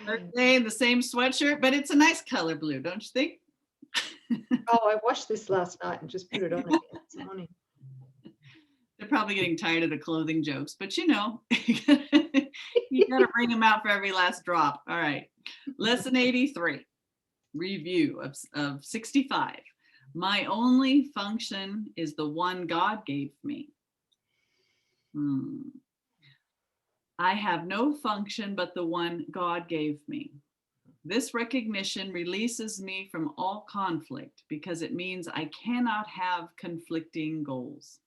Birthday in the same sweatshirt, but it's a nice color blue, don't you think? Oh, I washed this last night and just put it on again this morning. They're probably getting tired of the clothing jokes, but you know, you got to bring them out for every last drop. All right. Lesson 83, review of 65. My only function is the one God gave me. I have no function but the one God gave me. This recognition releases me from all conflict because it means I cannot have conflicting goals.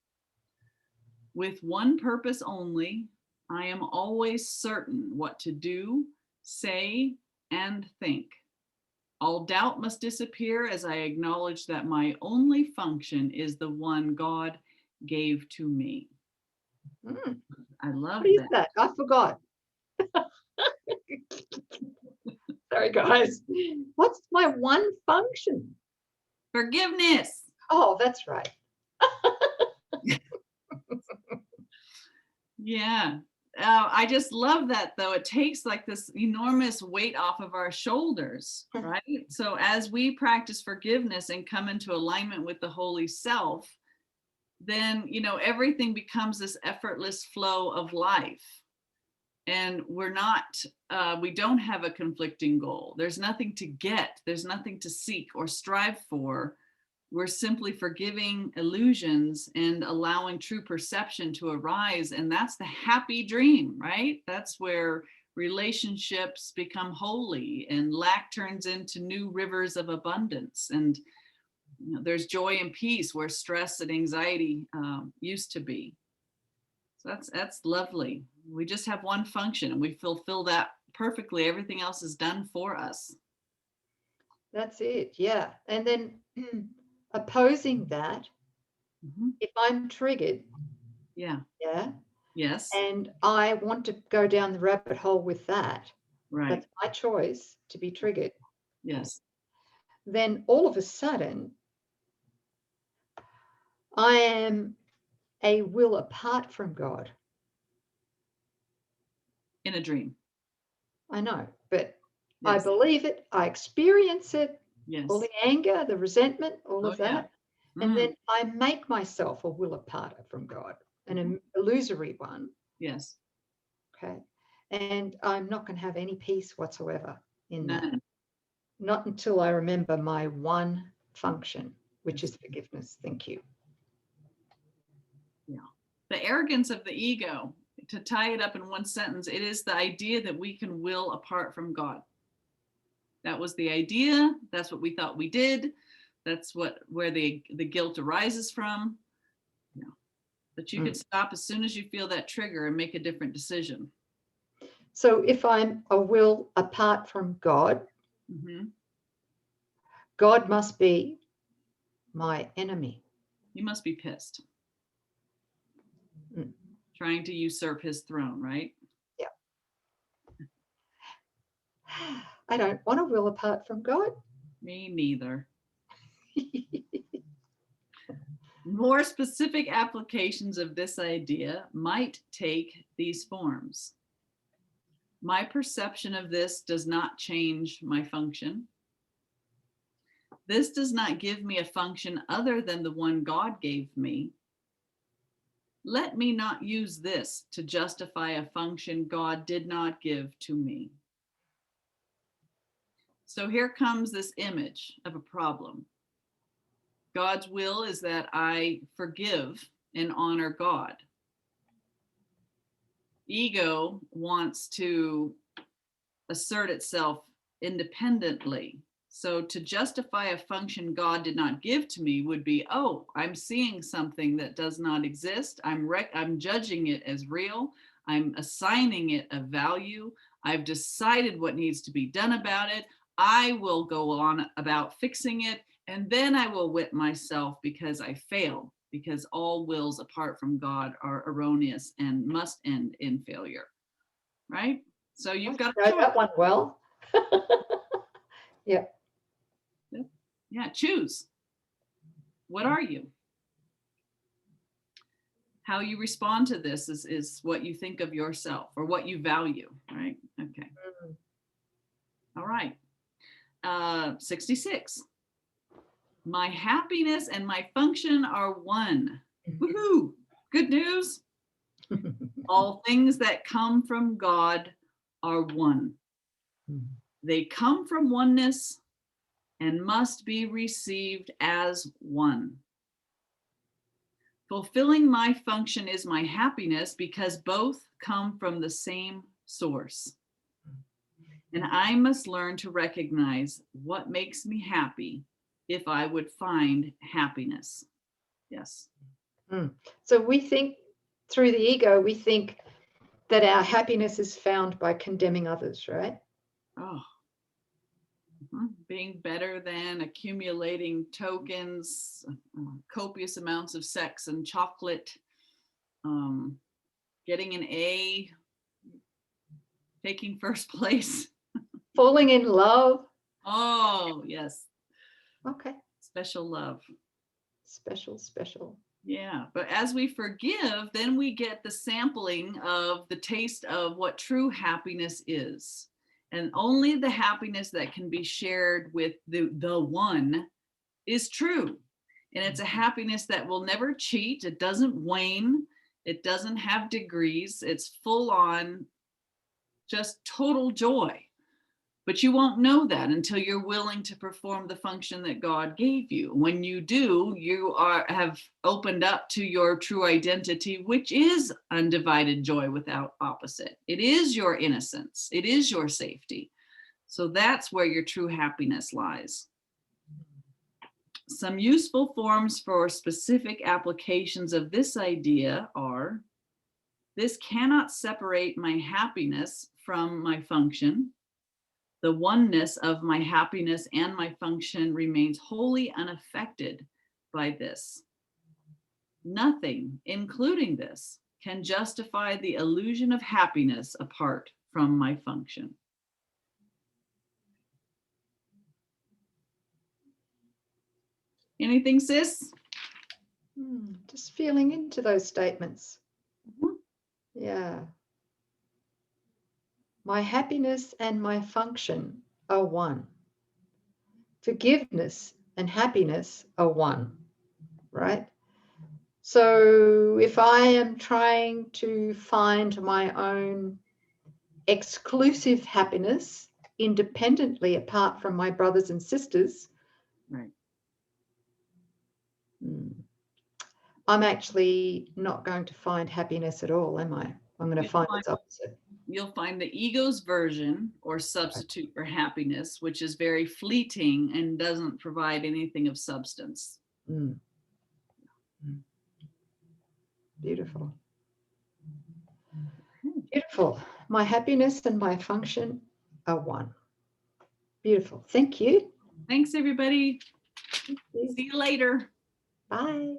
With one purpose only, I am always certain what to do, say, and think. All doubt must disappear as I acknowledge that my only function is the one God gave to me. I love What is that. that? I forgot. Sorry, guys. What's my one function? Forgiveness. Oh, that's right. Yeah. I just love that, though. It takes like this enormous weight off of our shoulders, right? So as we practice forgiveness and come into alignment with the holy self, then, you know, everything becomes this effortless flow of life. And we're not, we don't have a conflicting goal. There's nothing to get, there's nothing to seek or strive for. We're simply forgiving illusions and allowing true perception to arise. And that's the happy dream, right? That's where relationships become holy and lack turns into new rivers of abundance. And you know, there's joy and peace where stress and anxiety used to be. So that's lovely. We just have one function and we fulfill that perfectly. Everything else is done for us. That's it. Yeah. And then opposing that, if I'm triggered, yeah, yes, and I want to go down the rabbit hole with that, right, that's my choice to be triggered. Yes. Then all of a sudden, I am a will apart from God. In a dream. I know, but yes. I believe it. I experience it. Yes. All the anger, the resentment, all of that. Yeah. And then I make myself a will apart from God, an illusory one. Yes. Okay. And I'm not going to have any peace whatsoever in that. Not until I remember my one function, which is forgiveness. Thank you. Yeah. The arrogance of the ego, to tie it up in one sentence, it is the idea that we can will apart from God. That was the idea. That's what we thought we did. That's where the guilt arises from. Yeah. But you can stop as soon as you feel that trigger and make a different decision. So if I'm a will apart from God, God must be my enemy. He must be pissed. Trying to usurp his throne, right? Yeah. I don't want a will apart from God. Me neither. More specific applications of this idea might take these forms. My perception of this does not change my function. This does not give me a function other than the one God gave me. Let me not use this to justify a function God did not give to me. So here comes this image of a problem. God's will is that I forgive and honor God. Ego wants to assert itself independently. So to justify a function God did not give to me would be, oh, I'm seeing something that does not exist. I'm judging it as real. I'm assigning it a value. I've decided what needs to be done about it. I will go on about fixing it. And then I will whip myself because I failed, because all wills apart from God are erroneous and must end in failure, right? So you've got to know that one well. Yeah. Yeah, choose. What are you? How you respond to this is what you think of yourself or what you value, right? Okay. All right. 66. My happiness and my function are one. Woohoo! Good news. All things that come from God are one. They come from oneness and must be received as one. Fulfilling my function is my happiness because both come from the same source. And I must learn to recognize what makes me happy if I would find happiness. Yes. So we think through the ego, we think that our happiness is found by condemning others, right? Oh, being better than, accumulating tokens, copious amounts of sex and chocolate, getting an A, taking first place. Falling in love. Oh, yes. Okay. Special love. Special. Yeah, but as we forgive, then we get the sampling of the taste of what true happiness is. And only the happiness that can be shared with the one is true. And it's a happiness that will never cheat. It doesn't wane. It doesn't have degrees. It's full on just total joy. But you won't know that until you're willing to perform the function that God gave you. When you do, you have opened up to your true identity, which is undivided joy without opposite. It is your innocence. It is your safety. So that's where your true happiness lies. Some useful forms for specific applications of this idea are: this cannot separate my happiness from my function. The oneness of my happiness and my function remains wholly unaffected by this. Nothing, including this, can justify the illusion of happiness apart from my function. Anything, sis? Just feeling into those statements. Yeah. My happiness and my function are one. Forgiveness and happiness are one, right? So if I am trying to find my own exclusive happiness independently apart from my brothers and sisters, right, I'm actually not going to find happiness at all, am I? I'm going to find its opposite. You'll find the ego's version or substitute for happiness, which is very fleeting and doesn't provide anything of substance. Beautiful. Beautiful. My happiness and my function are one. Beautiful. Thank you. Thanks, everybody. See you later. Bye.